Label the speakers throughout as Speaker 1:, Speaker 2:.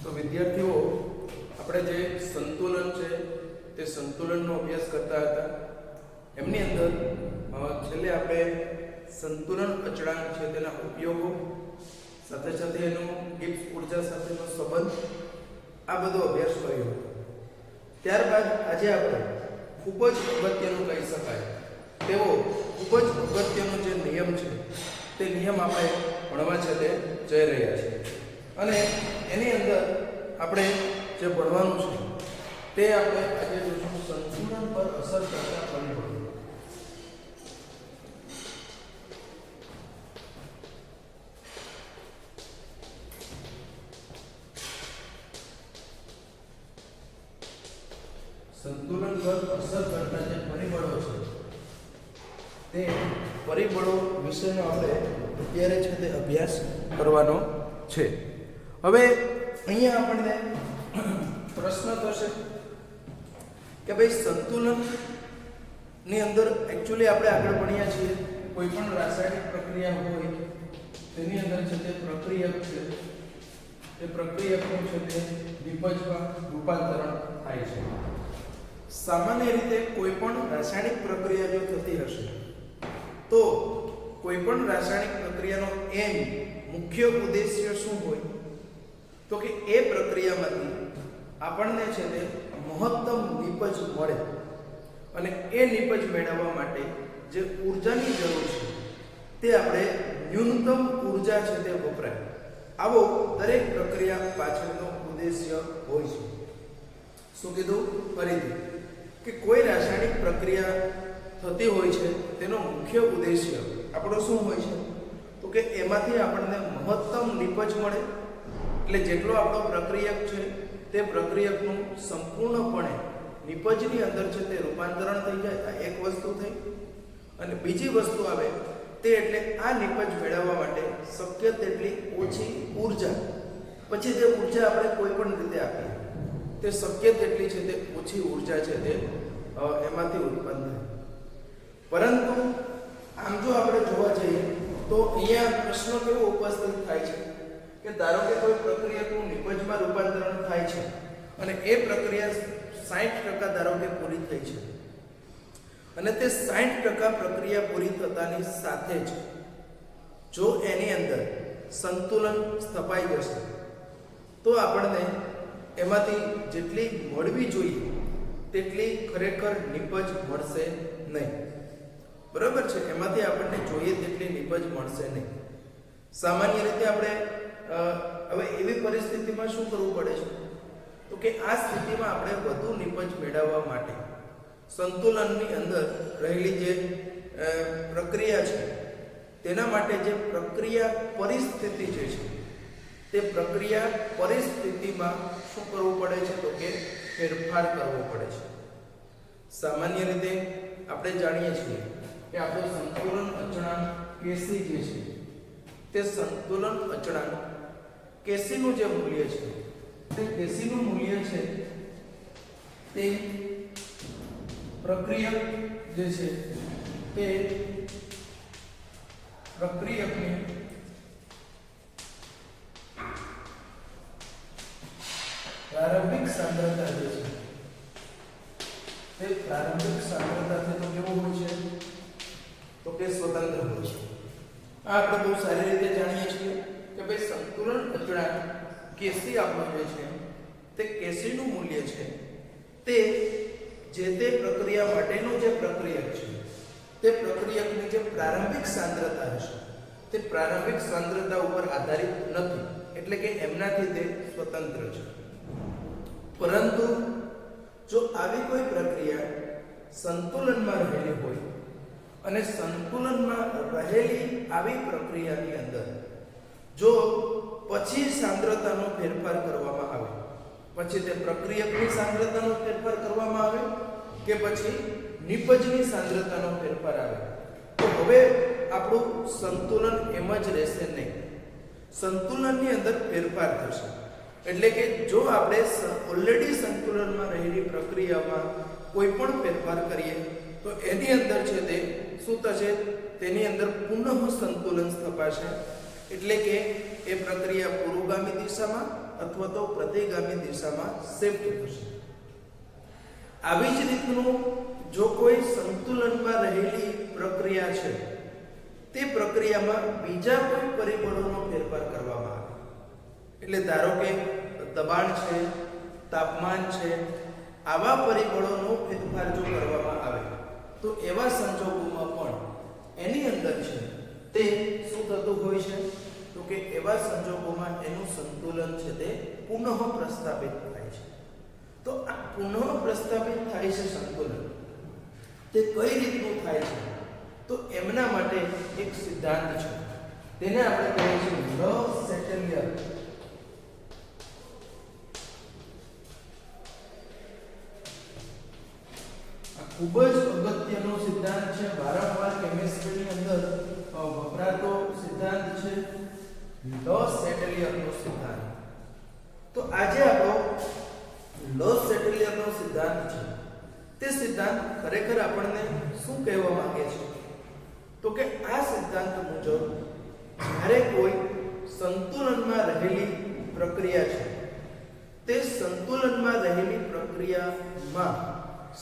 Speaker 1: તો વિદ્યાર્થીઓ આપણે જે સંતુલન છે તે સંતુલનનો અભ્યાસ કરતા હતા. એમની અંદર છેલ્લે આપણે સંતુલન અચળાંક છે તેના ઉપયોગો સાથે સાથે એનો ગિબ્સ ઉર્જા સાથેનો સંબંધ આ બધો અભ્યાસ કર્યો હતો. ત્યારબાદ આજે આપણે ખૂબ જ અગત્યનું કહી શકાય તેવો ખૂબ જ અગત્યનો જે નિયમ છે તે નિયમ આપણે ભણવા છે તે જઈ રહ્યા છીએ. અને એની અંદર આપણે જે ભણવાનું છે તે આપણે આજે જોઈશું સંતુલન પર અસર કરતા પરિબળો. સંતુલન પર અસર કરતા જે પરિબળો છે તે પરિબળો વિશેનો આપણે અત્યારે છે તે અભ્યાસ કરવાનો છે. હવે અહીંયા આપણને પ્રશ્ન થશે કે ભાઈ સંતુલન ની અંદર એકચ્યુઅલી આપણે આગળ ભણ્યા છીએ કોઈ પણ રાસાયણિક પ્રક્રિયા હોય તેની અંદર છે તે પ્રક્રિયક છે તે પ્રક્રિયકનું છે તે નિપજમાં રૂપાંતરણ થાય છે. સામાન્ય રીતે કોઈ પણ રાસાયણિક પ્રક્રિયા જો થતી હશે તો કોઈ પણ રાસાયણિક પ્રક્રિયાનો એમ મુખ્ય ઉદ્દેશ્ય શું હોય તો કે એ પ્રક્રિયામાંથી આપણને છે તે મહત્તમ નિપજ મળે અને એ નિપજ મેળવવા માટે જે ઊર્જાની જરૂર છે તે આપણે ન્યૂનતમ ઊર્જા છે તે વપરાય. આવો દરેક પ્રક્રિયા પાછળનો ઉદ્દેશ્ય હોય છે. શું કીધું? ફરીથી કે કોઈ રાસાયણિક પ્રક્રિયા થતી હોય છે તેનો મુખ્ય ઉદ્દેશ્ય આપણો શું હોય છે તો કે એમાંથી આપણને મહત્તમ નિપજ મળે. એટલે જેટલો આપણો પ્રક્રિયક છે તે પ્રક્રિયકનું સંપૂર્ણપણે નિપજની અંદર છે તે રૂપાંતરણ થઈ જાય. આ એક વસ્તુ થઈ. અને બીજી વસ્તુ આવે તે એટલે આ નિપજ મેળવવા માટે શક્ય તેટલી ઓછી ઊર્જા, પછી જે ઊર્જા આપણે કોઈ પણ રીતે આપીએ તે શક્ય તેટલી છે તે ઓછી ઊર્જા છે તે એમાંથી ઉત્પન્ન થાય. પરંતુ આમ જો આપણે જોવા જઈએ તો અહીંયા પ્રશ્ન કેવો ઉપસ્થિત થાય છે કે ધારો કે કોઈ પ્રક્રિયાનું નિપજમાં રૂપાંતરણ થાય છે અને એ પ્રક્રિયા 60% ધારો કે પૂરી થઈ છે અને તે 60% પ્રક્રિયા પૂરી થતાની સાથે જ જો એની અંદર સંતુલન સ્થપાઈ જશે તો આપણને એમાંથી જેટલી મળવી જોઈએ તેટલી ખરેખર નિપજ મળશે નહીં. બરાબર છે? એમાંથી આપણને જોઈએ તેટલી નિપજ મળશે નહીં. સામાન્ય રીતે આપણે હવે એવી પરિસ્થિતિમાં શું કરવું પડે છે તો કે આ સ્થિતિમાં આપણે વધુ નિપજ મેળવવા માટે સંતુલનની અંદર રહેલી જે પ્રક્રિયા છે તેના માટે જે પ્રક્રિયા પરિસ્થિતિ જે છે તે પ્રક્રિયા પરિસ્થિતિમાં શું કરવું પડે છે તો કે ફેરફાર કરવો પડે છે. સામાન્ય રીતે આપણે જાણીએ છીએ કે આપણો સંતુલન અચળાંક Kc જે છે તે સંતુલન અચળાંક Kc નું જે મૂલ્ય છે તે Kc નું મૂલ્ય છે તે પ્રક્રિયક જે છે તે પ્રક્રિયકની પ્રારંભિક સાંદ્રતા જે છે તે પ્રારંભિક સાંદ્રતાથી તો કેવું હોય છે તો કે સ્વતંત્ર હોય છે. આ આપણે બહુ સારી રીતે જાણીએ છીએ કે ભાઈ સંતુલન અચળાંક Kc આપણો જે છે તે Kc નું મૂલ્ય છે તે જે તે પ્રક્રિયા માટેનું જે પ્રક્રિયક છે તે પ્રક્રિયકની જે પ્રારંભિક સાંદ્રતા હશે તે પ્રારંભિક સાંદ્રતા ઉપર આધારિત નથી. એટલે કે એમનાથી તે સ્વતંત્ર છે. પરંતુ જો આવી કોઈ પ્રક્રિયા સંતુલનમાં રહેલી હોય અને સંતુલનમાં રહેલી આવી પ્રક્રિયાની અંદર જો પછી સાંદ્રતાનો ફેરફાર કરવામાં આવે, પછી તે પ્રક્રિયકની સાંદ્રતાનો ફેરફાર કરવામાં આવે કે પછી નિપજની સાંદ્રતાનો ફેરફાર આવે તો હવે આપણું સંતુલન એમ જ રહેશે નહીં. સંતુલનની અંદર ફેરફાર થશે. એટલે કે જો આપણે ઓલરેડી સંતુલનમાં રહેલી પ્રક્રિયામાં કોઈ પણ ફેરફાર કરીએ તો એની અંદર છે તે શું થશે? તેની અંદર પુનઃ સંતુલન સ્થપાશે. એટલે કે એ પ્રક્રિયા પૂર્વગામી દિશામાં અથવા તો પ્રતિગામી દિશામાં શિફ્ટ થશે. આવી જ રીતનું જો કોઈ સંતુલનમાં રહેલી પ્રક્રિયા છે તે પ્રક્રિયામાં બીજા કોઈ પરિબળોનો ફેરફાર કરવામાં આવે, એટલે ધારો કે દબાણ છે, તાપમાન છે, આવા પરિબળોનો ફેરફાર જો કરવામાં આવે તો એવા સંજોગોમાં પણ એની અંદર છે તે શું થતું હોય છે, તો કે એવા સંજોગોમાં એનું સંતુલન છે તે પુનઃ પ્રસ્થાપિત થાય છે. તો આ પુનઃ પ્રસ્થાપિત થાય છે સંતુલન, તે કઈ રીતનું થાય છે, તો એમના માટે એક સિદ્ધાંત છે, તેને આપણે કહીએ છીએ લો સેટલિયર. ખૂબ જ અગત્યનો સિદ્ધાંત છે, વારંવાર કેમિસ્ટ્રીની અંદર વપરાતો સિદ્ધાંત છે, લો સેટલિયરનો સિદ્ધાંત. તો આજે આપણો લો સેટલિયરનો સિદ્ધાંત છે, તે સિદ્ધાંત ખરેખર આપણને શું કહેવા માંગે છે, તો કે આ સિદ્ધાંત મુજબ જ્યારે કોઈ સંતુલનમાં રહેલી પ્રક્રિયા છે તે સંતુલનમાં રહેલી પ્રક્રિયામાં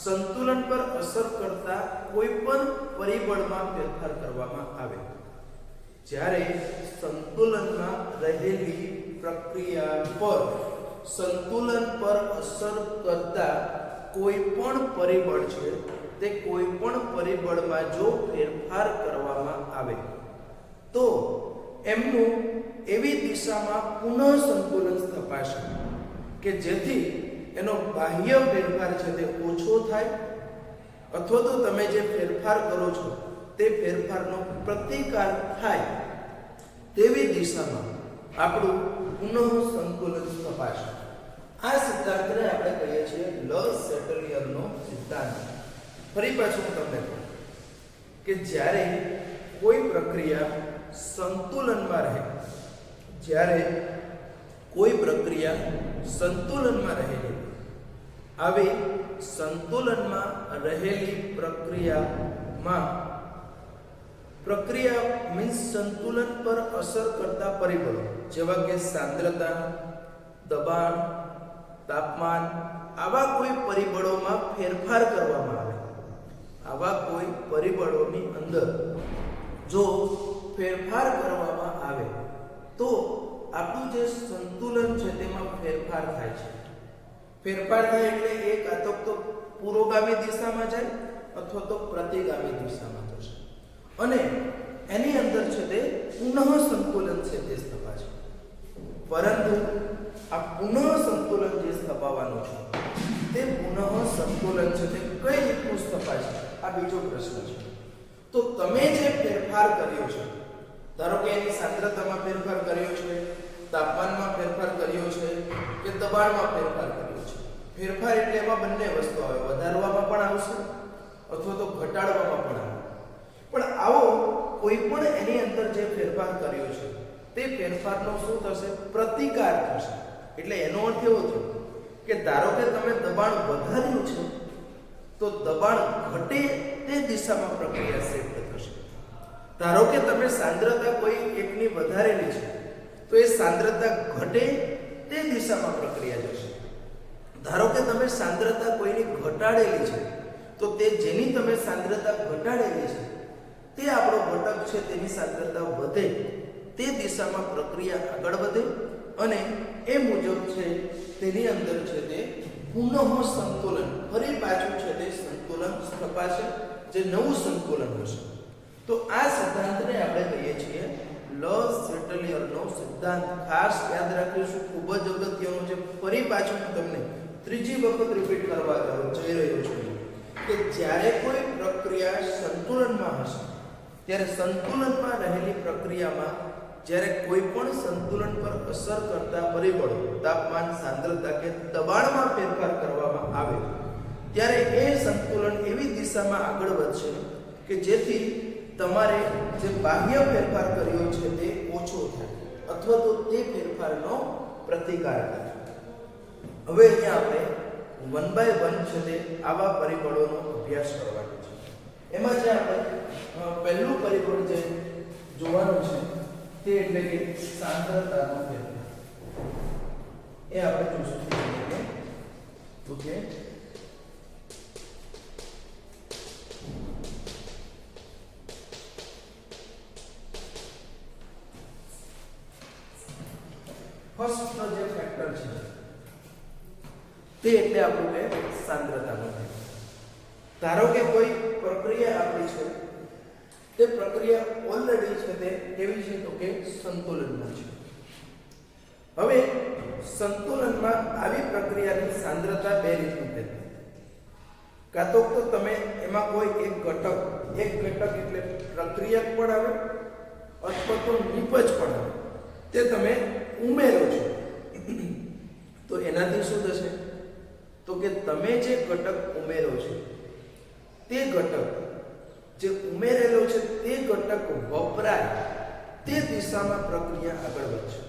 Speaker 1: સંતુલન પર અસર કરતા કોઈ પણ પરિબળમાં ફેરફાર કરવામાં આવે. જ્યારે સંતુલનમાં રહેલી પ્રક્રિયા પર સંતુલન પર અસર કરતા કોઈ પણ પરિબળ છે તે કોઈ પણ પરિબળમાં જો ફેરફાર કરવામાં આવે તો એમનું એવી દિશામાં પુનઃ સંતુલન સ્થપાશે કે જેથી એનો બાહ્ય ફેરફાર છે તે ઓછો થાય, અથવા તો તમે જે ફેરફાર કરો છો તે ફેરફારનો પ્રતિકાર થાય તેવી દિશામાં આપણું પુનઃ સંતુલન સ્થપાશે. આ સિદ્ધાંતને આપણે કહીએ છીએ લો સેટલિયરનો સિદ્ધાંત. ફરી પાછું હું તમને કહું કે જ્યારે કોઈ પ્રક્રિયા સંતુલનમાં રહે, જ્યારે કોઈ પ્રક્રિયા સંતુલનમાં રહેલી, આવી સંતુલનમાં રહેલી પ્રક્રિયા મીન્સ સંતુલન પર અસર કરતા પરિબળો જેવા કે સાંદ્રતા, દબાણ, તાપમાન, આવા કોઈ પરિબળોમાં ફેરફાર કરવામાં આવે, આવા કોઈ પરિબળોની અંદર જો ફેરફાર કરવામાં આવે તો આપણું જે સંતુલન છે તેમાં ફેરફાર થાય છે. ફેરફાર થાય એટલે એક આ તો પુરોગામી દિશામાં જાય અથવા તો પ્રતિગામી દિશામાં જશે, અને એની અંદર છે તે પુનઃ સંતુલન છે તે સ્થપાશે. પરંતુ આ પુનઃ સંતુલન જે સ્થપાવવાનું છે તે પુનઃ સંતુલન છે તે કઈ રીતનું સ્થપાશે, આ બીજો પ્રશ્ન છે. તો તમે જે ફેરફાર કર્યો છે, ધારો કે એની સાંદ્રતામાં ફેરફાર કર્યો છે, તાપમાનમાં ફેરફાર કર્યો છે કે દબાણમાં ફેરફાર કર્યો છે. ફેરફાર એટલે એમાં બંને વસ્તુ આવે, વધારવામાં પણ આવશે અથવા તો ઘટાડવામાં પણ આવે. પણ આવો કોઈ પણ એની અંદર જે ફેરફાર કર્યો છે તે ફેરફારનો શું થશે, પ્રતિકાર થશે. એટલે એનો અર્થ એવો થયો કે ધારો કે તમે દબાણ વધાર્યું છે તો દબાણ ઘટે તે દિશામાં પ્રક્રિયા શિફ્ટ થશે. ધારો કે તમે સાંદ્રતા કોઈ એકની વધારેલી છે તો એ સાંદ્રતા ઘટે તે દિશામાં પ્રક્રિયા જશે. ધારો કે તમે સાંદ્રતા કોઈની ઘટાડેલી છે તો તે જેની તમે સાંદ્રતા ઘટાડેલી છે તે આપણો ઘટક છે તેની સાંદ્રતા વધે તે દિશામાં પ્રક્રિયા આગળ વધે અને એ મુજબ છે તેની અંદર છે તે પુનઃ સંતુલન ફરી પાછું છે તે સંતુલન સ્થપાશે, જે નવું સંતુલન હશે. તો આ સિદ્ધાંતને આપણે કહીએ છીએ લો સેટલિયરનો સિદ્ધાંત. ખાસ યાદ રાખીશું, ખૂબ જ અગત્યનો છે. ફરી પાછું હું તમને ત્રીજી વખત રિપીટ કરવા જઈ રહ્યો છું કે જ્યારે કોઈ પ્રક્રિયા સંતુલનમાં હશે ત્યારે સંતુલનમાં રહેલી પ્રક્રિયામાં જ્યારે કોઈ પણ સંતુલન પર અસર કરતા પરિબળો, તાપમાન, સાંદ્રતા કે દબાણમાં ફેરફાર કરવામાં આવે ત્યારે એ સંતુલન એવી દિશામાં આગળ વધશે કે જેથી તમારે જે બાહ્ય ફેરફાર કર્યો છે તે ઓછો થાય અથવા તો તે ફેરફારનો પ્રતિકાર થાય. હવે અહીંયા આપણે 1 by 1 છે તે આવા પરિબળોનો અભ્યાસ કરવાનો છે. એમાં જે આપણે પહેલું પરિબળ જે જોવાનું છે તે એટલે કે સાંદ્રતાનો ફેરફાર. એ આપણે જોશું તો કે ફર્સ્ટ જે ફેક્ટર છે તે એટલે આપણું કે સાંદ્રતાનો ધારો કે કોઈ પ્રક્રિયા આપણી છે તે પ્રક્રિયા ઓલરેડી છે તે કેવી છે તો કે સંતુલનમાં છે. હવે સંતુલનમાં આવી પ્રક્રિયાની સાંદ્રતા બે રીતની થાય. કાં તો તમે એમાં કોઈ એક ઘટક એટલે પ્રક્રિયક પણ આવે અથવા તો નિપજ પણ આવે તે તમે ઉમેરો છો. તો એનાથી શું થશે તો કે તમે જે ઘટક ઉમેરો છો તે ઘટક જે ઉમેરેલો છે તે ઘટક વપરાય તે દિશામાં પ્રક્રિયા આગળ વધશે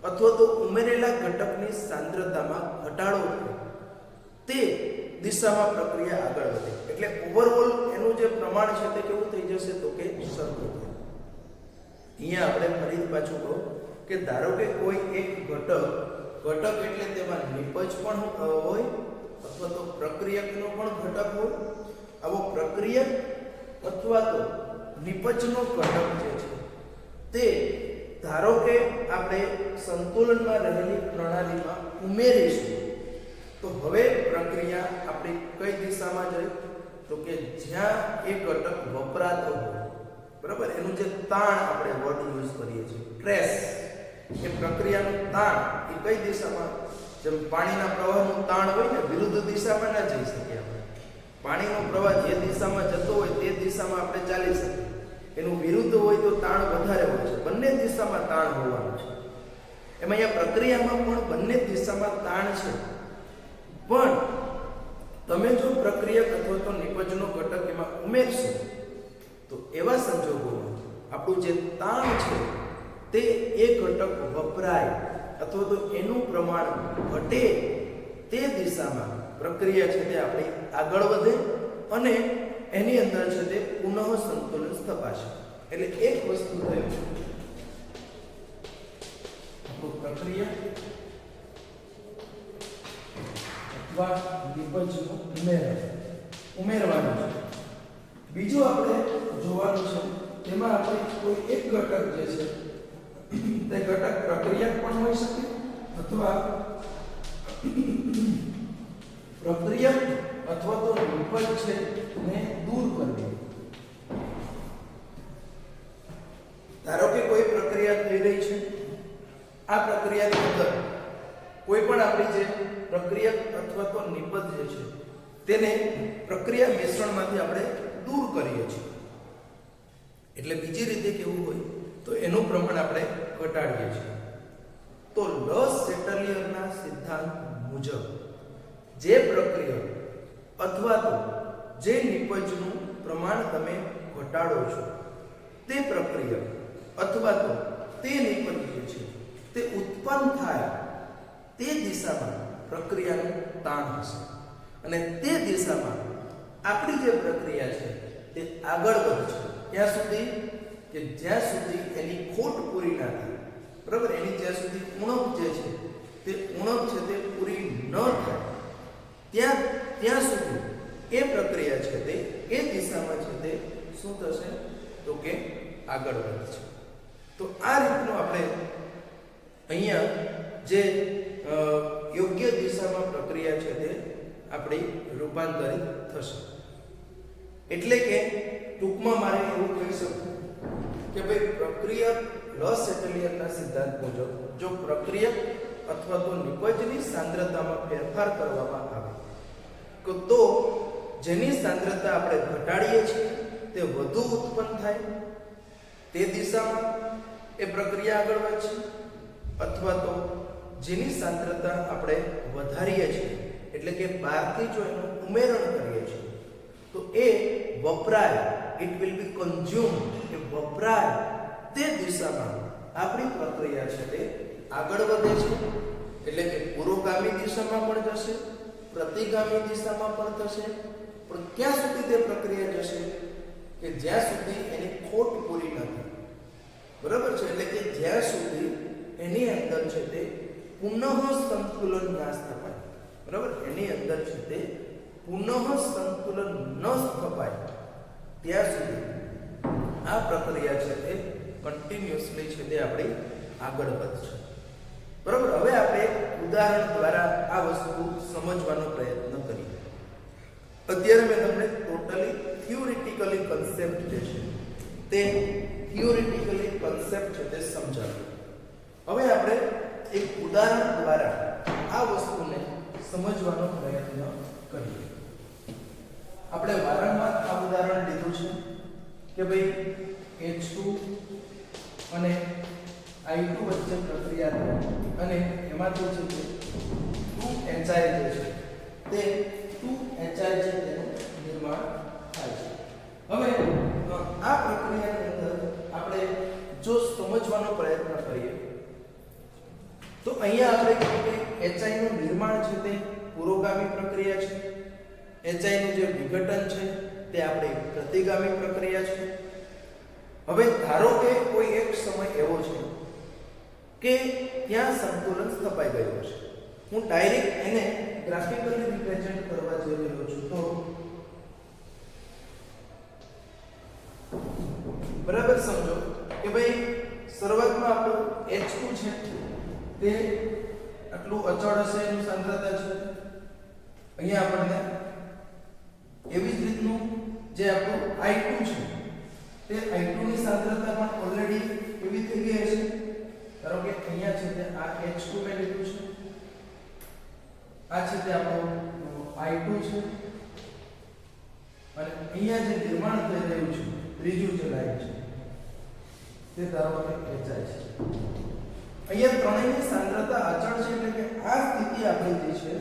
Speaker 1: અથવા તો ઉમેરેલા ઘટકની સાંદ્રતામાં ઘટાડો થાય તે દિશામાં પ્રક્રિયા આગળ વધે. એટલે ઓવરઓલ એનું જે પ્રમાણ છે તે કેવું થઈ જશે તો કે સરખું થાય. અહીંયા આપણે ફરી પાછું કહું કે ધારો કે કોઈ એક ઘટક એટલે તેમાં નિપજ પણ હોય અથવા તો પ્રક્રિયકનો પણ ઘટક હોય. આવો પ્રક્રિયક અથવા તો નિપજનો ઘટક જે છે તે ધારો કે આપણે સંતુલનમાં રહેલી પ્રણાલીમાં ઉમેરીશું તો હવે પ્રક્રિયા આપણી કઈ દિશામાં જાય તો કે જ્યાં એ ઘટક વપરાતો હોય, બરાબર, એનું જે તાણ આપણે વર્ડ યુઝ કરીએ છીએ સ્ટ્રેસ, એ પ્રક્રિયાનું તાણ એ કઈ દિશામાં, જેમ પાણીના પ્રવાહનું તાણ હોય ને વિરુદ્ધ દિશામાં ના જઈ શકીએ આપણે. પાણીનો પ્રવાહ જે દિશામાં જતો હોય તે દિશામાં આપણે ચાલી શકીએ, એનું વિરુદ્ધ હોય તો તાણ વધારે હોય છે. બંને દિશામાં તાણ હોવાનું છે. એમાં અહીંયા પ્રક્રિયામાં પણ બંને દિશામાં તાણ છે. પણ તમે જો પ્રક્રિયક અથવા તો નિપજનો ઘટક એમાં ઉમેરશો તો એવા સંજોગોમાં આપણું જે તાણ છે તે એ ઘટક વપરાય અથવા તો એનું પ્રમાણ ઘટે તે દિશામાં પ્રક્રિયા છે તે આપણી આગળ વધે અને એની અંદર છે તે પુનઃ સંતુલન સ્થપાશે. એટલે એક વસ્તુ થયું પ્રક્રિયા અથવા નિપજનું ઉમેરવાનું છે. બીજું આપણે જોવાનું છે તેમાં આપણે કોઈ એક ઘટક જે છે તે ઘટક પ્રક્રિયક પણ હોઈ શકે અથવા પ્રક્રિયક અથવા તો નિપજ છે ને દૂર કરવી. ધારો કે કોઈ પ્રક્રિયા થઈ રહી છે, આ પ્રક્રિયાની અંદર કોઈ પણ આપણી જે પ્રક્રિયક અથવા તો નિપજ જે છે તેને પ્રક્રિયા મિશ્રણમાંથી આપણે દૂર કરીએ છીએ. એટલે બીજી રીતે કેવું હોય તો એનું પ્રમાણ આપણે ઘટાડીએ છીએ. તો લસ સેટલિયરના સિદ્ધાંત મુજબ જે પ્રક્રિયક અથવા તો જે નિપજનું પ્રમાણ તમે ઘટાડો છો તે પ્રક્રિયક અથવા તો તે નિપજ જે છે તે ઉત્પન્ન થાય તે દિશામાં પ્રક્રિયાનું તાણ હશે અને તે દિશામાં આપણી જે પ્રક્રિયા છે તે આગળ વધશે ત્યાં સુધી કે જ્યાં સુધી એની ખોટ પૂરી ના થાય, બરાબર, એની જ્યાં સુધી ઉણપ જે છે તે ઉણપ છે તે પૂરી ન થાય ત્યાં સુધી એ પ્રક્રિયા છે તે એ દિશામાં છે તે શું થશે તો કે આગળ વધશે. તો આ રીતનું આપણે અહીંયા જે યોગ્ય દિશામાં પ્રક્રિયા છે તે આપણી રૂપાંતરિત થશે. એટલે કે ટૂંકમાં મારે એવું કહી શકું કે ભાઈ પ્રક્રિયક લસ સેટલિયરના સિદ્ધાંત મુજબ જો પ્રક્રિયક અથવા તો નિપજની સાંદ્રતામાં ફેરફાર કરવામાં આવે તો જેની સાંદ્રતા આપણે ઘટાડીએ છીએ તે વધુ ઉત્પન્ન થાય તે દિશામાં એ પ્રક્રિયા આગળ વધશે, અથવા તો જેની સાંદ્રતા આપણે વધારીએ છીએ એટલે કે બહારથી જો એનું ઉમેરણ કરીએ છીએ તો એ વપરાય, ઇટ વિલ બી કન્ઝ્યુમ, એ વપરાય તે દિશામાં આપણી પ્રક્રિયા છે તે આગળ વધે છે. એટલે કે પુરોગામી દિશામાં પણ જશે, પ્રતિગામી દિશામાં પણ થશે, પણ ક્યાં સુધી તે પ્રક્રિયા જશે કે જ્યાં સુધી એની ખોટ પૂરી ન થાય, બરાબર છે. એટલે કે જ્યાં સુધી એની અંદર છે તે પુનઃ સંતુલન ના સ્થપાય, બરાબર, એની અંદર છે તે પુનઃ સંતુલન ન સ્થપાય ત્યાં સુધી આ પ્રક્રિયા છે તે કન્ટિન્યુઅસલી છે તે આપણી આગળ વધશે, બરાબર. હવે આપણે એક ઉદાહરણ દ્વારા આ વસ્તુ સમજવાનો પ્રયત્ન કરીએ. અત્યારે મેં તમને ટોટલી થિયોરિટિકલી કન્સેપ્ટ જે છે તે થિયોરિટિકલી કન્સેપ્ટ છે તે સમજાવ્યું. હવે આપણે એક ઉદાહરણ દ્વારા આ વસ્તુને સમજવાનો પ્રયત્ન કરીએ. આપણે વારંવાર આ ઉદાહરણ લીધું છે કે ભાઈ H2 અને I2 વચ્ચે પ્રક્રિયા થાય અને એમાંથી છે તે 2HI જે છે તે 2HI છે તેનું નિર્માણ થાય છે. હવે આ પ્રક્રિયાની અંદર આપણે જો સમજવાનો પ્રયત્ન કરીએ તો અહીંયા આપણે કહીએ કે HI નું નિર્માણ છે તે પુરોગામી પ્રક્રિયા છે, HI નું જે વિઘટન છે તે આપણી પ્રતિગામી પ્રક્રિયા છે. હવે ધારો કે કોઈ એક સમય એવો છે કે ત્યાં સંતુલન સ્થપાઈ ગયું છે. હું ડાયરેક્ટ એને ગ્રાફિકલી રિપ્રેઝન્ટ કરવા જઈ રહ્યો છું. તો બરાબર સમજો કે ભાઈ શરૂઆતમાં આપણું H2 છે તે આટલું અચળ હશે, એની સાંદ્રતા છે. અહીંયા આપણને એવી જ રીતનું જે આપણું I2 છે તે I2 ની સાંદ્રતા પણ ઓલરેડી એવી થઈ ગઈ હશે. ધારો કે અહીંયા છે તે આ H2 મેં લીધું છે, આ છે તે આપણું I2 છે અને અહીંયા જે નિર્માણ થઈ રહ્યું છે ત્રીજું જે લાઈન છે તે ધારો કે HI છે. અહીંયા ત્રણેયની સાંદ્રતા અચળ છે એટલે કે આ સ્થિતિ આપણી જે છે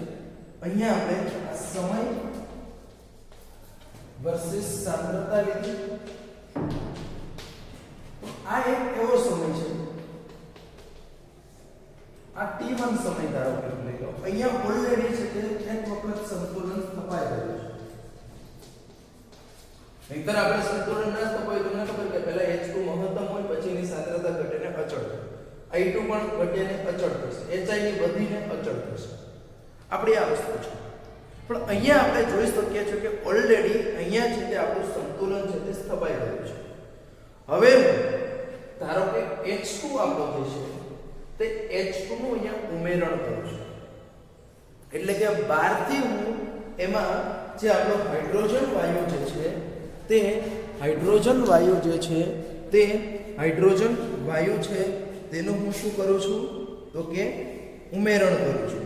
Speaker 1: અહીંયા આપણે આ સમય વર્સિસ સાંદ્રતા લીધી. આ એક એવો સમય છે, આ T1 સમય ધારો કે લઈ લો. અહીંયા ઓલરેડી છે કે એક વખત સંતુલન સ્થપાઈ ગયું છે. નહીંતર આપણે સંતુલન ના સ્થપાય તો મને ખબર કે પહેલા H2 મહત્તમ હોય પછી એની સાંદ્રતા ઘટીને અચળ થાય, I2 પણ ઘટીને અચળ થશે, HI ની વધીને અચળ થશે. આપણી આ વસ્તુ છે. પણ અહીંયા આપણે જોઈ શકીએ છીએ કે ઓલરેડી અહીંયા છે તે આપણું સંતુલન છે તે સ્થપાઈ ગયું છે. હવે ધારો કે H2 આપણો જે છે તે H2 નું અહીંયા ઉમેરણ કરું છું, એટલે કે બહારથી હું એમાં જે આપણો હાઇડ્રોજન વાયુ જે છે તે હાઇડ્રોજન વાયુ જે છે તે હાઇડ્રોજન વાયુ છે તેનું હું શું કરું છું તો કે ઉમેરણ કરું છું.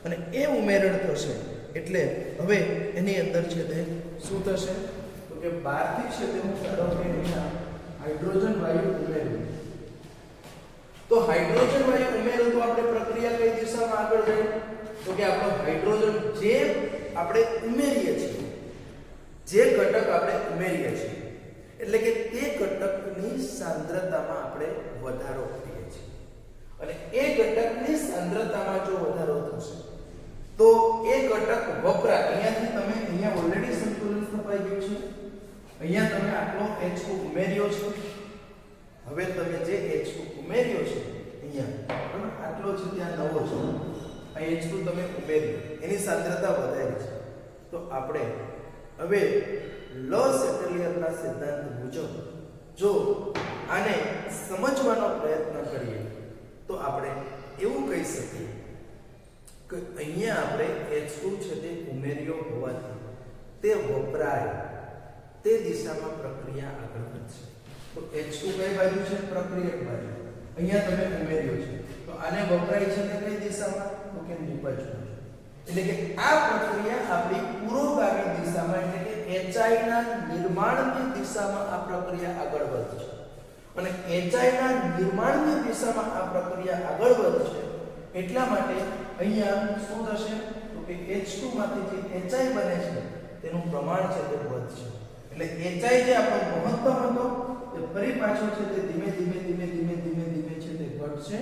Speaker 1: અને એ ઉમેરણ થશે એટલે હવે એની અંદર છે તે શું થશે તો કે બહારથી છે તે હું ધારો કે અહીંયા હાઇડ્રોજન વાયુ ઉમેર્યું. તો હાઇડ્રોજન વાયુ ઉમેર્યું તો આપણે પ્રક્રિયા કઈ દિશામાં આગળ જાય તો કે આપણો હાઇડ્રોજન જે આપણે ઉમેરીએ છીએ, જે ઘટક આપણે ઉમેરીએ છીએ એટલે કે તે ઘટકની સાંદ્રતામાં આપણે વધારો કરીએ છીએ. અને એ ઘટકની સાંદ્રતામાં જો વધારો થશે તો એ ઘટક વપરાય. અહીંયાથી તમે અહીંયા ઓલરેડી સંતુલન સ્થપાઈ ગયું છે, અહીંયા તમે આટલો H2 ઉમેર્યો છે. હવે તમે જે H2 ઉમેર્યો છે અહીંયા બરાબર આટલો છે ત્યાં નવો છે, આ H2 તમે ઉમેર્યો એની સાંદ્રતા વધારી છે. તો આપણે હવે લોસ એટલિયરના સિદ્ધાંત મુજબ જો આને સમજવાનો પ્રયત્ન કરીએ તો આપણે એવું કહી શકીએ કે અહીંયા આપણે H2 છે તે ઉમેર્યો હોવાથી તે વપરાય તે દિશામાં પ્રક્રિયા આગળ વધશે. તો H2 કઈ બાજુ છે પ્રક્રિયક બાજુ, અહીંયા તમે ઉમેર્યો છે તો આને વપરાય છે તે કઈ દિશામાં તો કે નિપજ. એટલે કે આ પ્રક્રિયા આપણી પુરોગામી દિશામાં એટલે કે HI ના નિર્માણની દિશામાં આ પ્રક્રિયા આગળ વધશે. અને HI ના નિર્માણની દિશામાં આ પ્રક્રિયા આગળ વધશે એટલા માટે અહીંયા શું થશે તો કે H2 માંથી જે HI બને છે તેનું પ્રમાણ છે તે વધશે. એટલે HI જે આપણો મહત્તમ હતો તે ફરી પાછો છે તે ધીમે ધીમે છે તે ઘટશે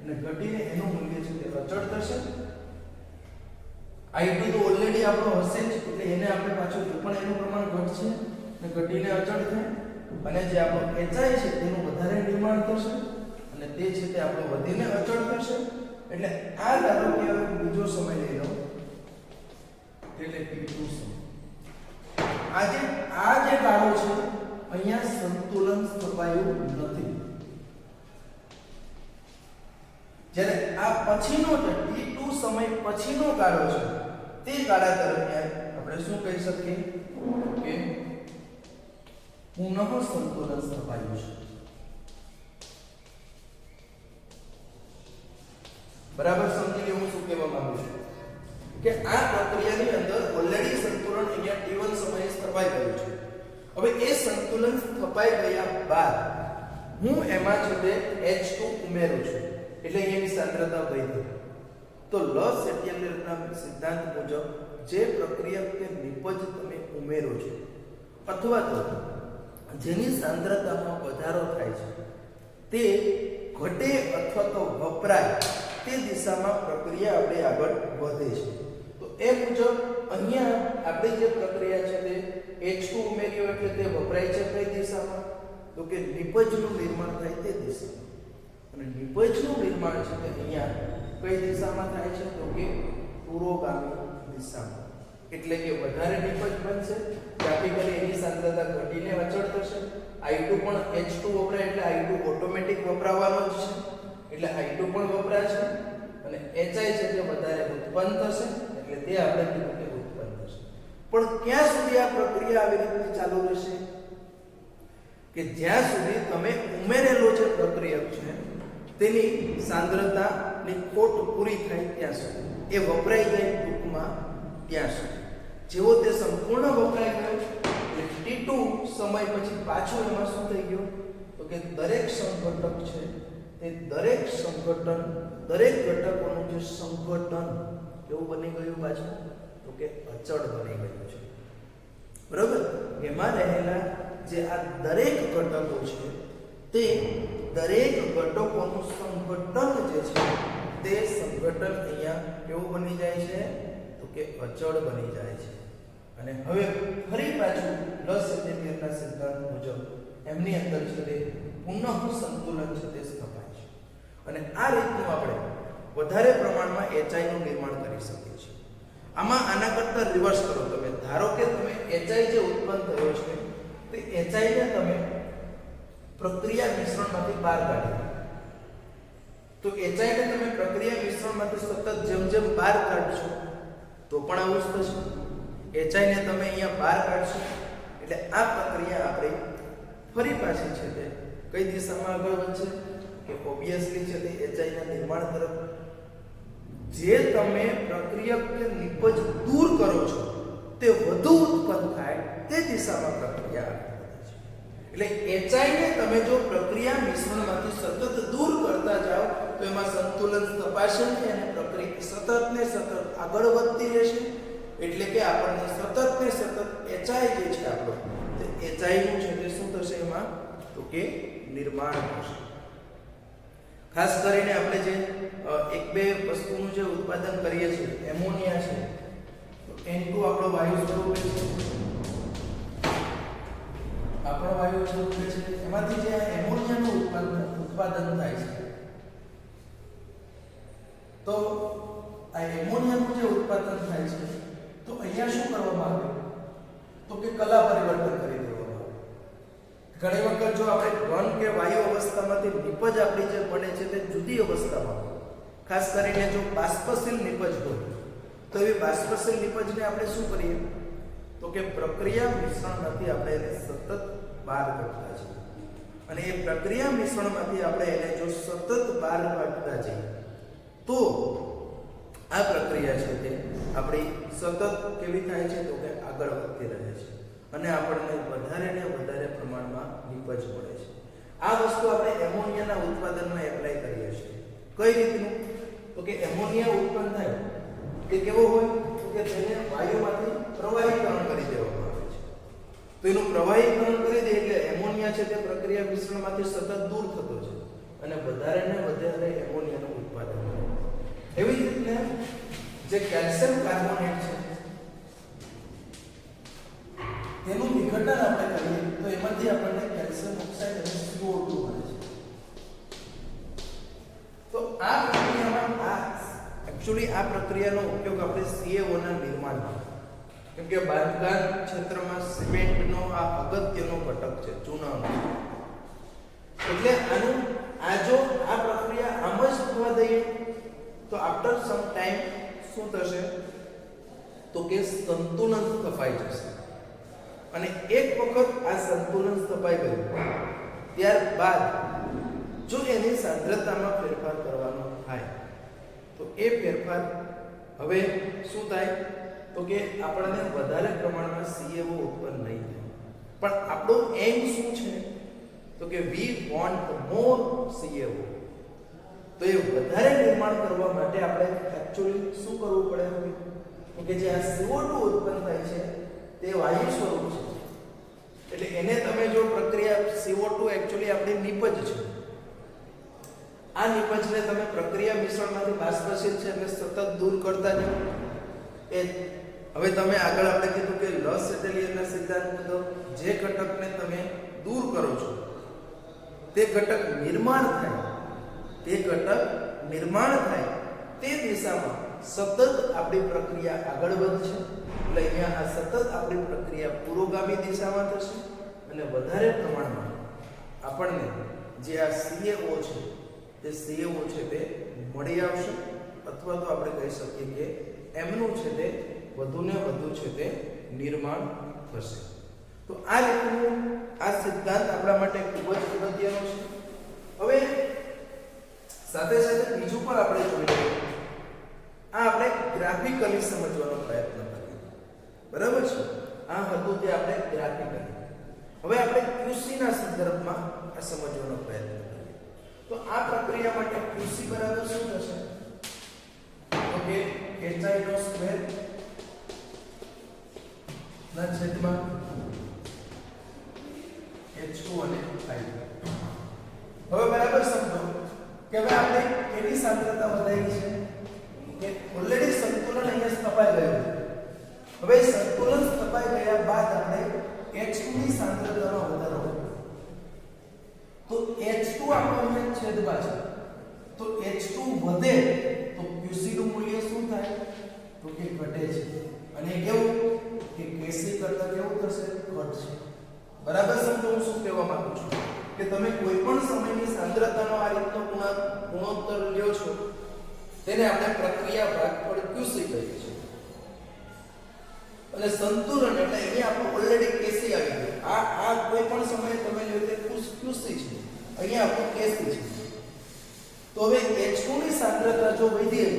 Speaker 1: અને ઘટીને એનું મૂલ્ય છે તે અચળ થશે. I2 તો ઓલરેડી આપણો હશે જ એટલે એને આપણે પાછું પણ એનું પ્રમાણ ઘટશે અને ઘટીને અચળ થાય. અને જે આપણો HI છે તેનું વધારે નિર્માણ થશે અને તે છે તે આપણો વધીને અચળ થશે. એટલે આ ધારો કે હવે બીજો સમય લઈ લો એટલે t2 સમય આ જે ગાળો છે અહીંયા સંતુલન સ્થપાયું નથી જ્યારે આ પછીનો જે t2 સમય પછીનો ગાળો છે તે ગાળા દરમિયાન આપણે શું કહી શકીએ કે પુનઃ સંતુલન સ્થપાયું છે બરાબર સમજી લો હું શું કહેવા માંગુ છું કે આ પ્રક્રિયાની અંદર ઓલરેડી સંતુલન અહીંયા t1 સમયે સ્થપાઈ ગયું છે હવે એ સંતુલન સ્થપાઈ ગયા બાદ હું એમાં છે તે H2 ઉમેરું છું એટલે અહીંયાની સાંદ્રતા વધી તો લસ એટલિયરના સિદ્ધાંત મુજબ જે પ્રક્રિયા કે નિપજ તમે ઉમેરો છો અથવા તો જેની સાંદ્રતામાં વધારો થાય છે તે ઘટે અથવા તો વપરાય તે દિશામાં પ્રક્રિયા આપણે આગળ વધે છે તો એ મુજબ અહીંયા આપણી જે પ્રક્રિયા છે તે H2 ઉમેર્યો એટલે તે વપરાય છે કઈ દિશામાં તો કે નિપજનું નિર્માણ થાય તે દિશામાં અને નિપજનું નિર્માણ છે તે અહીંયા કઈ દિશામાં થાય છે તો કે પુરોગામી દિશામાં એટલે કે વધારે નિપજ બનશે ગ્રાફિકલી એની સાંદ્રતા ઘટીને અચળ થશે I2 પણ H2 વપરાય એટલે I2 ઓટોમેટિક વપરાવાનો જ છે એટલે I2 પણ વપરાશે અને HI છે તે વધારે ઉત્પન્ન થશે એટલે તે આપણે કીધું કે ઉત્પન્ન થશે પણ ક્યાં સુધી આ પ્રક્રિયા આવી રીતે ચાલુ રહેશે કે જ્યાં સુધી તમે ઉમેરેલો જે પ્રક્રિયક છે તેની સાંદ્રતાની ખોટ પૂરી થાય ત્યાં સુધી એ વપરાઈ જાય ટૂંકમાં ત્યાં સુધી જેવો તે સંપૂર્ણ વપરાઈ ગયો એટલે t2 સમય પછી પાછું એમાં શું થઈ ગયું તો કે દરેક સંઘટક છે તે દરેક સંગઠન દરેક ઘટકોનું જે સંગઠન કેવું બની ગયું પાછું તો કે અચળ બની ગયું છે બરાબર એમાં રહેલા જે આ દરેક ઘટકો છે તે દરેક ઘટકોનું સંગઠન જે છે તે સંગઠન અહીંયા કેવું બની જાય છે તો કે અચળ બની જાય છે અને હવે ફરી પાછું લસ એટલિયરના સિદ્ધાંત મુજબ એમની અંદર છે તે પુનઃ સંતુલન છે તે સ્થપાય છે અને આ રીતનું આપણે વધારે પ્રમાણમાં HI નું નિર્માણ કરી શકીએ છીએ આમાં આના કરતા રિવર્સ કરો તમે ધારો કે તમે HI જે ઉત્પન્ન થયો છે તે HI ને તમે પ્રક્રિયા મિશ્રણમાંથી બહાર કાઢી તો HI ને તમે પ્રક્રિયા મિશ્રણમાંથી સતત જેમ જેમ બહાર કાઢશો તો પણ આવું જ થશે HI ને તમે અહીંયા બહાર કાઢશો એટલે આ પ્રક્રિયા આપણે ફરી પાછી છે તે કઈ દિશામાં આગળ વધશે કે ઓબ્વિયસલી છે તે HI ના નિર્માણ તરફ જે તમે પ્રક્રિયક કે નિપજ દૂર કરો છો તે વધુ ઉત્પન્ન થાય તે દિશામાં પ્રક્રિયા આગળ વધે છે એટલે HI ને તમે જો પ્રક્રિયા મિશ્રણમાંથી સતત દૂર કરતા જાઓ તો એમાં સંતુલન તપાસશે અને પ્રક્રિયા સતત ને સતત આગળ વધતી રહેશે એટલે કે આપણને સતત ને સતત HI જે છે આપણો તે HI નું છે તે શું થશે એમાં તો કે નિર્માણ થશે ખાસ કરીને આપણે જે એક બે વસ્તુનું જે ઉત્પાદન કરીએ છીએ એમોનિયા છે તો N2 આપણો વાયુ સ્વરૂપે છે આપણો વાયુ સ્વરૂપે છે એમાંથી જે એમોનિયાનું ઉત્પાદન થાય છે તો આ એમોનિયાનું જે ઉત્પાદન થાય છે તો અહીંયા શું કરવામાં આવે તો કે કલા પરિવર્તન કરી દેવામાં આવે ઘણી વખત જો આપણે ઘન કે વાયુ અવસ્થામાંથી નિપજ આપણી જે બને છે તે જુદી અવસ્થામાં ખાસ કરીને જો બાષ્પશીલ નિપજ હોય તો એ બાષ્પશીલ નિપજને આપણે શું કરીએ તો કે પ્રક્રિયા મિશ્રણમાંથી આપણે એને સતત બહાર કાઢતા જઈએ અને એ પ્રક્રિયા મિશ્રણમાંથી આપણે એને જો સતત બહાર કાઢતા જઈએ તો આ પ્રક્રિયા છે તે આપણી સતત કેવી થાય છે તો કે આગળ વધતી રહે છે અને આપણને વધારે ને વધારે પ્રમાણમાં નિપજ મળે છે આ વસ્તુ આપણે એમોનિયાના ઉત્પાદનમાં એપ્લાય કરીએ છીએ કઈ રીતનું તો કે એમોનિયા ઉત્પન્ન થાય તે કેવો હોય તો કે તેને વાયુમાંથી પ્રવાહીકરણ કરી દેવામાં આવે છે તો એનું પ્રવાહીકરણ કરી દે એટલે એમોનિયા છે તે પ્રક્રિયા મિશ્રણમાંથી સતત દૂર થતો છે અને વધારે ને વધારે એમોનિયાનું ઉત્પાદન થાય એવી જ રીતે જે કેલ્શિયમ કાર્બોનેટ છે તેનું વિઘટન આપણે કરીએ તો એમાંથી આપણને કેલ્શિયમ ઓક્સાઇડ અને CO2 મળે છે તો આ પ્રક્રિયામાં આ એકચ્યુઅલી આ પ્રક્રિયાનો ઉપયોગ આપણે CaO ના નિર્માણમાં, કેમ કે બાંધકામ ક્ષેત્રમાં સિમેન્ટનો આ અગત્યનો ઘટક છે, ચૂનાનો. એટલે આનું જો આ પ્રક્રિયા આમ જ થવા દઈએ તો આફ્ટર સમ ટાઈમ શું થશે તો કે સંતુલન સ્થપાઈ જશે. અને એક વખત આ સંતુલન સ્થપાઈ ગયું ત્યારબાદ જો એની સાંદ્રતામાં ફેરફાર કરવાનો થાય તો એ ફેરફાર હવે શું થાય તો કે આપણને વધારે પ્રમાણમાં CaO ઉત્પન્ન નહીં થાય. પણ આપણો એમ શું છે તો કે વી વોન્ટ મોર CaO. તો એ વધારે નિર્માણ કરવા માટે આપણે એકચ્યુઅલી શું કરવું પડે તો કે જે આ CO2 ઉત્પન્ન થાય છે તે વાયુ સ્વરૂપ છે. એટલે એને તમે જો પ્રક્રિયા CO2 એકચ્યુઅલી આપણી નિપજ છે. આ નિપજને તમે પ્રક્રિયા મિશ્રણમાંથી બાષ્પશીલ છે એટલે સતત દૂર કરતા જાઓ. એ હવે તમે આગળ આપણે કીધું કે લસ એટેલિયરના સિદ્ધાંત મુજબ જે ઘટકને તમે દૂર કરો છો તે ઘટક નિર્માણ થાય તે દિશામાં સતત આપણી પ્રક્રિયા આગળ વધશે. એટલે અહીંયા આ સતત આપણી પ્રક્રિયા પુરોગામી દિશામાં થશે અને વધારે પ્રમાણમાં આપણને જે આ CaO છે તે CaO છે તે મળી આવશે, અથવા તો આપણે કહી શકીએ કે એમનું છે તે વધુને વધુ છે તે નિર્માણ થશે. તો આ રીતનું આ સિદ્ધાંત આપણા માટે ખૂબ જ અગત્યનો છે. હવે સાથે સાથે બીજું પણ આપણે જોઈ લઈએ. આ આપણે ગ્રાફિકલી સમજવાનો પ્રયત્ન કરીએ. બરાબર છે? આ હતું તે આપણે ગ્રાફિકલી. હવે આપણે QC ના સંદર્ભમાં આ સમજવાનો પ્રયત્ન કરીએ. તો આ પ્રક્રિયા માટે QC બરાબર શું થશે તો કે HI નો સ્ક્વેર ના છેદમાં H2 અને I. હવે બરાબર સમજો કે હવે આપણે એની સાંદ્રતા વધારી છે કે ઓલરેડી સંતુલન અહીંયા સ્થપાઈ ગયું. હવે સંતુલન સ્થપાઈ ગયા બાદ આપણે H2 ની સાંદ્રતામાં વધારો તો H2 આપણો અહીંયા છેદમાં છે તો H2 વધે તો QC નું મૂલ્ય શું થાય તો કે ઘટે છે. અને કેવું કે Kc કરતા કેવું થશે ઘટશે. બરાબર સમજો હું શું કહેવા માંગુ છું કે તમે કોઈ પણ સમયની સાંદ્રતાનો આ રીતનો ગુણોત્તર લ્યો છો તેને આપણે પ્રક્રિયા ભાગફળ QC કહીએ છીએ. અને સંતુલન એટલે અહીંયા આપણું ઓલરેડી Kc આવી ગયું. આ કોઈ પણ સમયે તમે લ્યો તે QC છે, અહીંયા આપણું Kc છે. તો હવે H2 ની સાંદ્રતા જો વધી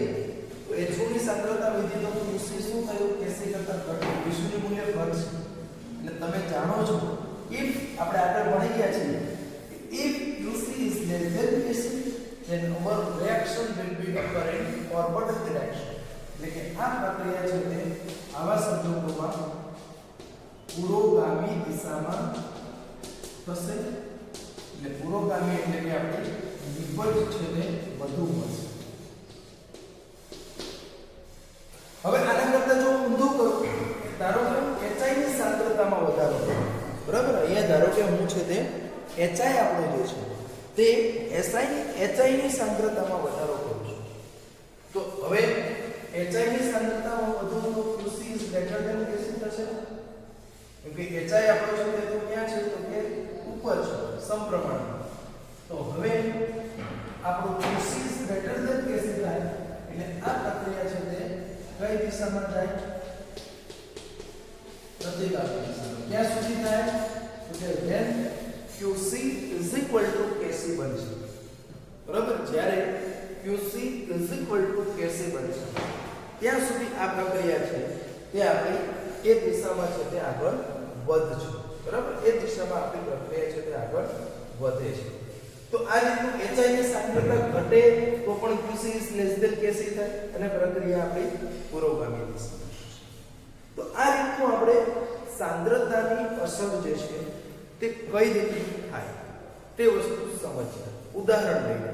Speaker 1: તો H2 ની સાંદ્રતા વધી તો QC શું થયું Kc કરતા ઘટ્યું. QC નું મૂલ્ય ઘટશે. અને તમે જાણો છો if આપણે આગળ ભણી ગયા છીએ if QC is less than Kc then our reaction will be occurring forward direction. એટલે કે આ પ્રક્રિયા છે તે આવા સંજોગોમાં પુરોગામી દિશામાં થશે. એટલે પુરોગામી એટલે કે આપણે નિપજ છે તે વધુ મળશે. હવે આના કરતા જો ઊંધું કરું ધારો કે HI ની સાંદ્રતામાં વધારો થાય. બરાબર? અહીંયા ધારો કે હું છે તે HI આપણો જે છે તે HI ની સાંદ્રતામાં વધારો કરું છું. તો હવે HI ની સાંદ્રતામાં વધુ તો QC is greater than Kc થશે. કેમ કે HI આપણો છે તે તો ક્યાં છે તો કે ઉપર છે સમપ્રમાણમાં. તો હવે આપણું QC is greater than Kc થાય એટલે આ પ્રક્રિયા છે તે કઈ દિશામાં જાય પ્રતિગામી દિશામાં. ક્યાં સુધી થાય તો કે when QC is equal to Kc બનશે. બરાબર? જ્યારે QC is equal to Kc બનશે ત્યાં સુધી આ પ્રક્રિયા છે તે આપણી એ દિશામાં છે તે આગળ વધશે. બરાબર? એ દિશામાં આપણી પ્રક્રિયા છે તે આગળ વધે છે. તો આ રીતનું HI ની સાંદ્રતા ઘટે તો પણ QC is less than Kc થાય અને પ્રક્રિયા આપણી પુરોગામી દિશામાં થશે. તો આ રીતનું આપણે સાંદ્રતાની અસર જે છે તે કઈ રીતે થાય તે વસ્તુ સમજીએ. ઉદાહરણ લઈએ.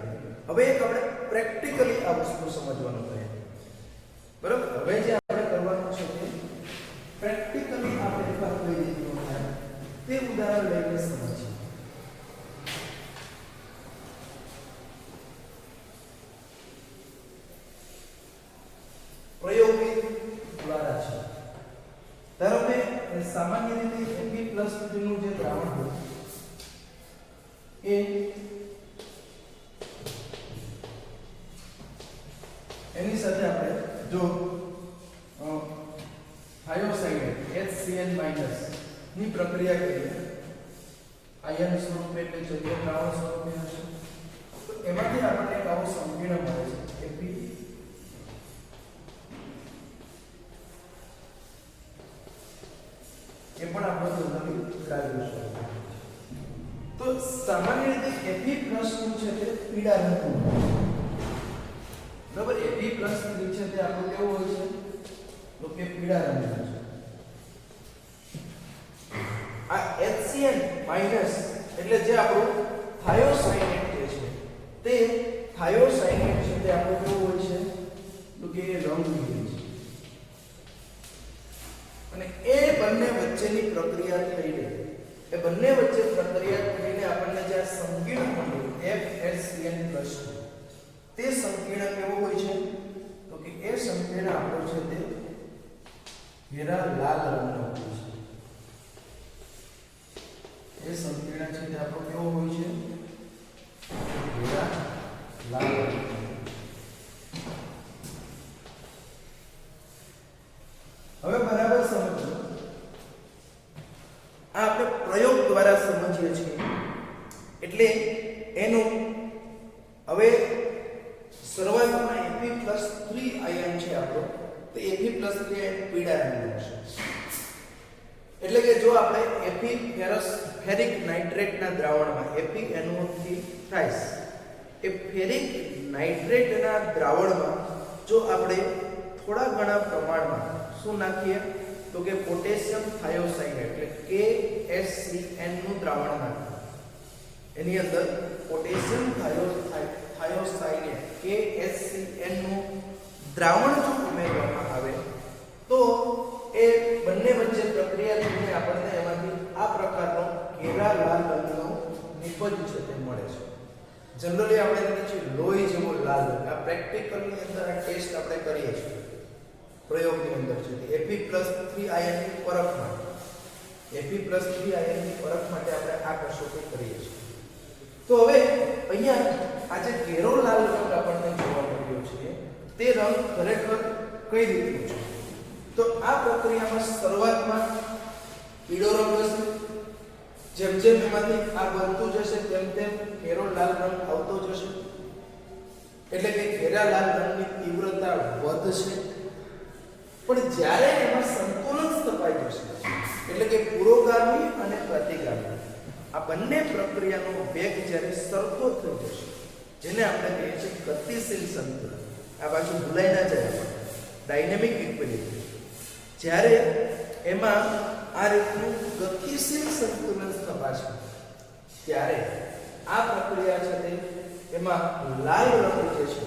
Speaker 1: હવે એક આપણે પ્રેક્ટિકલી આ વસ્તુ સમજવાનો પ્રયત્ન. બરાબર? હવે જે આપણે કરવાનું છે તે પ્રેક્ટિકલી આ ફેરફાર કઈ રીતનો થાય તે ઉદાહરણ લઈને સમજીએ. Fe+3 નું જે દ્રાવણ હોય એ એની સાથે આપણે જો થાયોસાઇનેટ HCl- ની પ્રક્રિયા કરીએ આયન સ્વરૂપે એટલે જલીય દ્રાવણ સ્વરૂપે હશે તો એમાંથી આપણને એક આવો સંકીર્ણ મળે છે Fe એ પણ આપણો જનરલી ગ્રેજ્યુએશન તો સામાન્ય રીતે Fe+ નું છે તે પીળા રંગનું બરાબર Fe+3 છે તે આપણો કેવો હોય છે તો કે પીળા રંગનું છે આ HCl- એટલે જે આપણું થાયોસાઇનેટ જે છે તે થાયોસાઇનેટ છે તે આપણો કેવો હોય છે તો કે રંગહીન છે અને એ બંને વચ્ચેની પ્રક્રિયા થઈને એ બંને વચ્ચે પ્રક્રિયા થઈને આપણને જે સંકીર્ણ મળ્યું FeCl+ તે સંકીર્ણ કેવો હોય છે તો કે એ સંકીર્ણ આપણો છે તે ઘેરા લાલ રંગનો હોય છે એ સંકીર્ણ છે તે આપણો કેવો હોય છે ઘેરા લાલ રંગનો હવે બરાબર સમજો આ આપણે પ્રયોગ દ્વારા સમજીએ છીએ એટલે એનું હવે શરૂઆતમાં Fe+3 આયન છે આપણો તો Fe+3 પીળા રંગનો છે એટલે કે જો આપણે ફેરિક નાઇટ્રેટના દ્રાવણમાં FeNO3 થાય એ ફેરિક નાઇટ્રેટના દ્રાવણમાં જો આપણે થોડા ઘણા પ્રમાણમાં શું નાખીએ તો કે પોટેશિયમ થાયોસાઇનેટ એટલે KSCN નું દ્રાવણ નાખીએ એની અંદર પોટેશિયમ થાયોસાઇનેટ KSCN નું દ્રાવણ જો ઉમેરવામાં આવે તો એ બંને વચ્ચે પ્રક્રિયા થઈને આપણને એમાંથી આ પ્રકારનો ઘેરા લાલ રંગનો નિપજ છે તે મળે છે જનરલી આપણે એને કહીએ લોહી જેવો લાલ રંગ આ પ્રેક્ટિકલની અંદર આ ટેસ્ટ આપણે કરીએ છીએ પ્રયોગની અંદર છે Fe+3 આયનની પરખ માટે Fe+3 આયનની પરખ માટે આપણે આ કસોટી કરીએ છીએ તો હવે અહીંયા આ જે ઘેરો લાલ રંગ આપણને જોવા મળ્યો છે તે રંગ ખરેખર કઈ રીતનું છે તો આ પ્રક્રિયામાં શરૂઆતમાં પીળો રંગ હશે જેમ જેમ એમાંથી આ બનતું જશે તેમ તેમ ઘેરો લાલ રંગ આવતો જશે એટલે કે ઘેરા લાલ રંગની તીવ્રતા વધશે પણ જ્યારે એમાં સંતુલન સ્થપાઈ જશે એટલે કે પુરોગામી અને પ્રતિગામી આ બંને પ્રક્રિયાનો વેગ જ્યારે સરખો થઈ જશે જેને આપણે કહીએ છીએ ગતિશીલ સંતુલન આ બાજુ ભૂલાઈ ના જાય આપણે ડાયનેમિક ઇક્વિલિબ્રિયમ જ્યારે એમાં આ રીતનું ગતિશીલ સંતુલન સ્થપાશે ત્યારે આ પ્રક્રિયા છે તે એમાં લાલ રંગ જે છે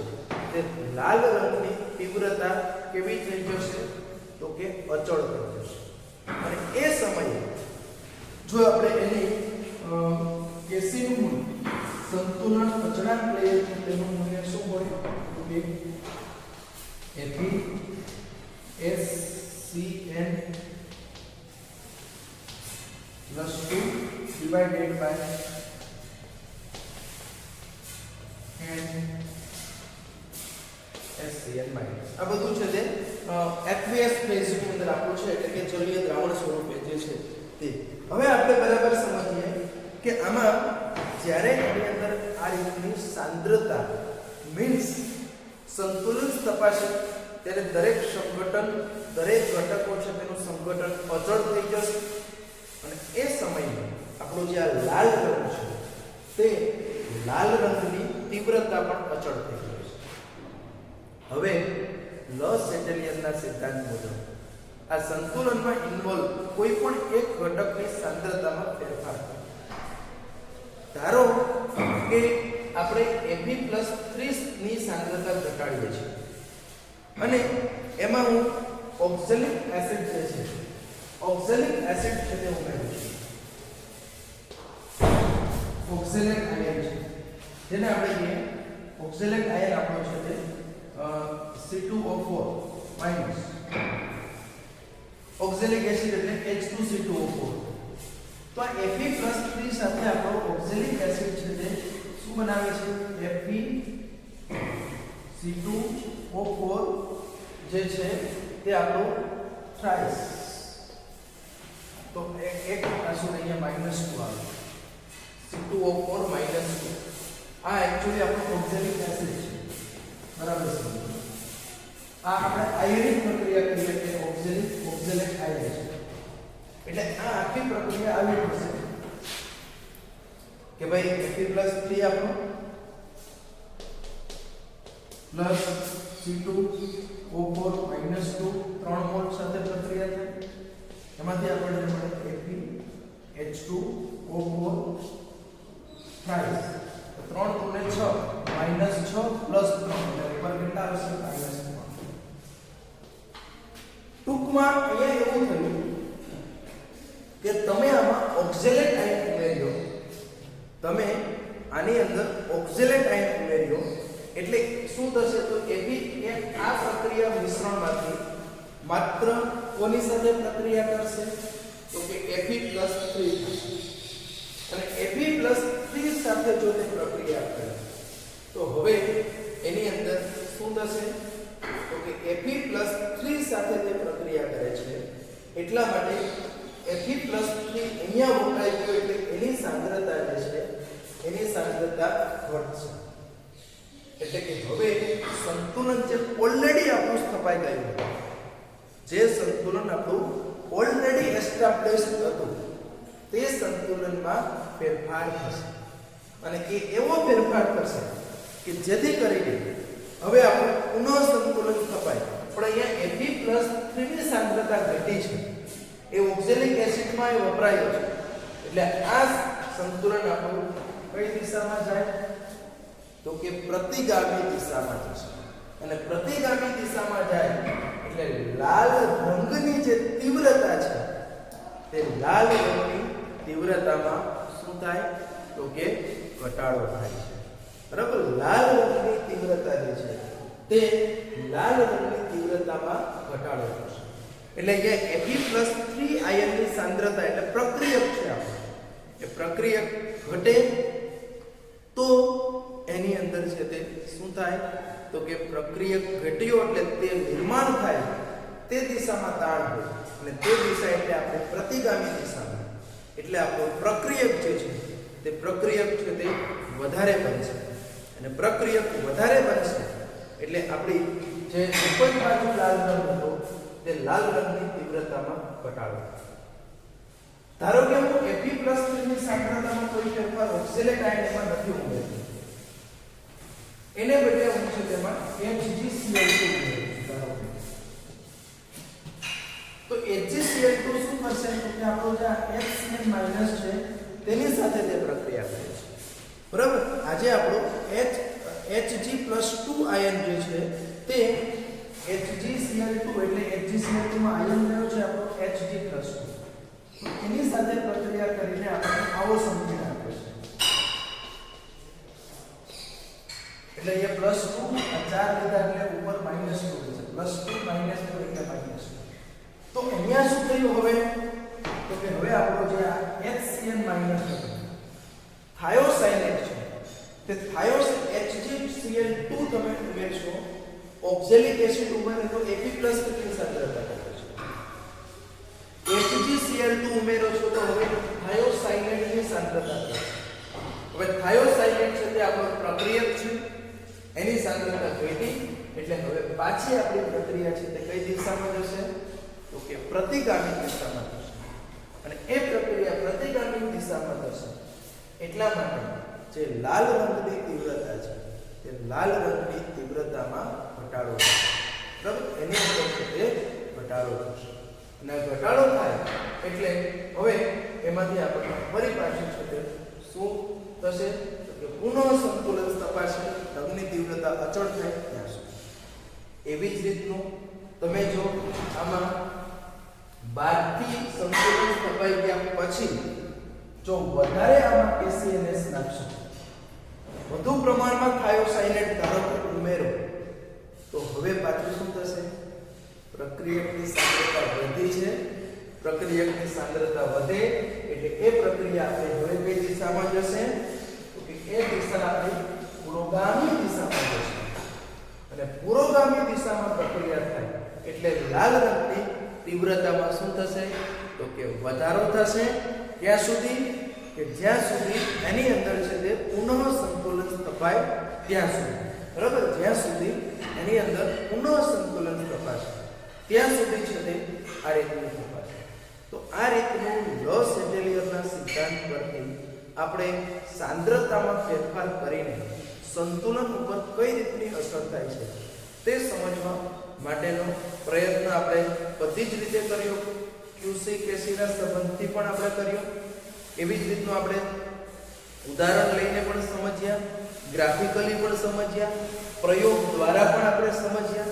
Speaker 1: તે લાલ રંગની તીવ્રતા કેવી થઈ જશે તો કે અચળ થઈ જશે અને એ સમયે જો આપણે એની કેસીનું મૂલ્ય સંતુલન અચળાંક લઈએ તો તેનું મૂલ્ય શું હોય તો કે FeCN+2 divided by NaCN- આ બધું છે તે એક્વિયસ ફેઝની અંદર આપણું છે એટલે કે જલીય દ્રાવણ સ્વરૂપે જે છે તે હવે આપણે બરાબર સમજીએ કે આમાં જ્યારે એની અંદર આ રીતની સાંદ્રતા મીન્સ સંતુલન તપાસે ત્યારે દરેક સંગઠન દરેક ઘટકો છે તેનું સંગઠન અચળ થઈ જશે અને એ સમયે આપણો જે આ લાલ રંગ છે તે લાલ રંગની તીવ્રતા પણ અચળ થઈ જશે હવે લોસ એન્જલિયનના સિદ્ધાંત મુજબ આ સંતુલનમાં ઇન્વોલ્વ કોઈ પણ એક ઘટકની સાંદ્રતામાં ફેરફાર થાય ધારો કે આપણે Fe+3 ની સાંદ્રતા ઘટાડીએ છીએ અને એમાં હું ઓક્ઝેલિક એસિડ જે છે ઓક્ઝેલિક એસિડ છે તે ઉમેરું છું ઓક્ઝેલિક આયન છે જેને આપણે કહીએ ઓક્ઝેલિક આયન આપણો છે તે C2O4 ઓક્ઝેલિક એસિડ એટલે H2CO4 તો આ Fe+3 સાથે આપણો ઓક્ઝેલિક એસિડ છે તે શું બનાવે છે? Fe(C2O4) જે છે તે આપણો થ્રાઇસ. તો એક આ શું અહીંયા -2 આવે C2O4 -2. આ એક્ચ્યુઅલી આપણો ઓક્ઝેલિક એસિડ છે. બરાબર છે. આ આપણે આયનિક પ્રક્રિયા કરીએ કે ઓક્ઝેલિક આયન છે. એટલે આ આખી પ્રક્રિયા આવી પડશે કે ભાઈ Fe+3 આપણો પ્લસ C2O4 -2 3 મોલ સાથે પ્રક્રિયા થાય. એમાંથી આપણને મળે FeH2O4 થ્રાઇસ. 3 × 6 -6 + 3 એટલે ઉપર કેટલા આવશે? -3. ટૂંકમાં અહીંયા એવું થયું કે તમે આમાં ઓક્ઝેલેટ આયન ઉમેર્યો. તમે આની અંદર ઓક્ઝેલેટ આયન ઉમેર્યો એટલે શું થશે? તો આ પ્રક્રિયા મિશ્રણમાંથી માત્ર કોની સાથે પ્રક્રિયા કરશે? તો કે Fe+3 અને Fe+3 સાથે જો તે પ્રક્રિયા કરે તો હવે એની અંદર શું થશે? તો કે Fe+3 સાથે તે પ્રક્રિયા કરે છે એટલા માટે Fe+3 અહીંયા વપરાઈ ગયો એટલે એની સાંદ્રતા જે છે એની સાંદ્રતા ઘટશે. એટલે કે હવે સંતુલન જે ઓલરેડી આપણું સ્થપાઈ ગયું હતું, જે સંતુલન આપણું ઓલરેડી એસ્ટાબ્લિશ્ડ હતું, તે સંતુલનમાં ફેરફાર થશે. અને એ એવો ફેરફાર થશે કે જેથી કરીને હવે આપણું પુનઃ સંતુલન સ્થપાય. પણ અહીંયા Fe+3 ની સાંદ્રતા ઘટી છે, એ ઓક્ઝેલિક એસિડમાં એ વપરાયો છે. એટલે આ સંતુલન આપણું કઈ દિશામાં જાય? તો કે પ્રતિગામી દિશામાં જશે. અને પ્રતિગામી દિશામાં જાય એટલે લાલ રંગની જે તીવ્રતા છે તે લાલ રંગની તીવ્રતામાં શું થાય? તો કે ઘટાડો થાય છે. બરાબર? લાલ રંગની તીવ્રતા જે છે તે લાલ રંગની તીવ્રતામાં ઘટાડો થશે. એટલે અહીંયા Fe+3 આયનની સાંદ્રતા એટલે પ્રક્રિયક છે આપણે, એ પ્રક્રિયક ઘટે તો એની અંદર છે તે શું થાય? તો કે પ્રક્રિયક ઘટ્યો એટલે તે નિર્માણ થાય તે દિશામાં તાણ હોય અને તે દિશા એટલે આપણે પ્રતિગામી દિશામાં. એટલે આપણો પ્રક્રિયક જે છે તે પ્રક્રિયક છે તે વધારે બનશે અને પ્રક્રિયક વધારે બનશે એટલે આપણી જે ઉપજ બાજુ લાલ રંગ હતો તે લાલ રંગની તીવ્રતામાં ઘટાડો. ધારો કે હું Fe+3 ની સાંદ્રતામાં કોઈ ફેરફાર ઓક્ઝેલેટ આયન એમાં નથી ઉમેર્યો, એને બદલે હું છે તેમાં HgCl2 ઉમેરું. તો HgCl2 શું કરશે? તો કે આપણો જે HCl- છે તેની સાથે તે પ્રક્રિયા કરે છે. બરાબર? આજે આપણો Hg+2 આયન જે છે તે HgCl2 એટલે HgCl2 માં આયન કયો છે? આપણો Hg+2. એની સાથે પ્રક્રિયા કરીને આપણે આવો સંકેત આપે છે. એટલે એ +2 આ 4 લીધા એટલે ઉપર -2 છે. +2 -2 એટલે -2. તો અહીંયા શું થયું હવે? તો કે હવે આપણો જે આ HCl- હતો થાયોસાયનેટ છે તે HgCl2 તમે ઉમેરશો, ઓક્ઝેલિક એસિડ ઉમેરે તો Fe+3 ની સાંદ્રતા ઘટે છે. HgCl2 ઉમેરો છો તો હવે થાયોસાયનેટ ની સાંદ્રતા ઘટે. હવે થાયોસાયનેટ છે તે આપણો પ્રક્રિયક છે, એની સાંદ્રતા ઘટી એટલે હવે પાછી આપણી પ્રક્રિયા છે તે કઈ દિશામાં જશે? તો કે પ્રતિગામી દિશામાં જશે. અને એ પ્રક્રિયા પ્રતિગામી દિશામાં થશે એટલા માટે જે લાલ રંગની તીવ્રતા છે તે લાલ રંગની તીવ્રતામાં ઘટાડો થશે. બરાબર? એની અંદર તે ઘટાડો થશે અને ઘટાડો થાય એટલે હવે એમાંથી આપણને ફરી પાછું છે તે શું થશે? તો કે પુનઃ સંતુલન તપાસે, રંગની તીવ્રતા અચળ થાય ત્યાં સુધી. એવી જ રીતનું તમે જો આમાં 12 થી સંતુલન તપાઈ ગયા પછી જો વધારે આમાં KCNS નાખશો, વધુ પ્રમાણમાં થાયોસાયનેટ ધારો કે ઉમેરો તો હવે પાછું શું થશે? પ્રક્રિયકની સાંદ્રતા વધી છે, પ્રક્રિયકની સાંદ્રતા વધે કે એ પ્રક્રિયા આપણે હવે કઈ દિશામાં જશે તો કે એ દિશા આપણી પુરોગામી દિશામાં જશે અને પુરોગામી દિશામાં પ્રક્રિયા થાય એટલે લાલ રંગની તીવ્રતામાં શું થશે તો કે વધારો થશે ક્યાં સુધી કે જ્યાં સુધી એની અંદર છે તે પુનઃ સંતુલન સ્થપાય ત્યાં સુધી બરાબર જ્યાં સુધી એની અંદર પુનઃ સંતુલન સ્થપાશે ત્યાં સુધી છે તે આ રીતનું સ્થપાશે તો આ રીતનું લોસ એન્જેલિયરના સિદ્ધાંત પરથી આપણે સાંદ્રતામાં ફેરફાર કરીને સંતુલન ઉપર કઈ રીતની અસર થાય છે તે સમજવા માટેનો પ્રયત્ન આપણે બધી જ રીતે કર્યો QC કેસીના સંબંધથી પણ આપણે કર્યો એવી જ રીતનું આપણે ઉદાહરણ લઈને પણ સમજ્યા ગ્રાફિકલી પણ સમજ્યા પ્રયોગ દ્વારા પણ આપણે સમજ્યા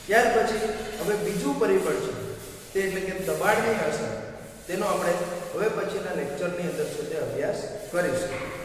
Speaker 1: ત્યાર પછી હવે બીજું પરિબળ છે તે એટલે કે દબાણની અસર તેનો આપણે હવે પછીના લેક્ચરની અંદર છે તે અભ્યાસ કરીશું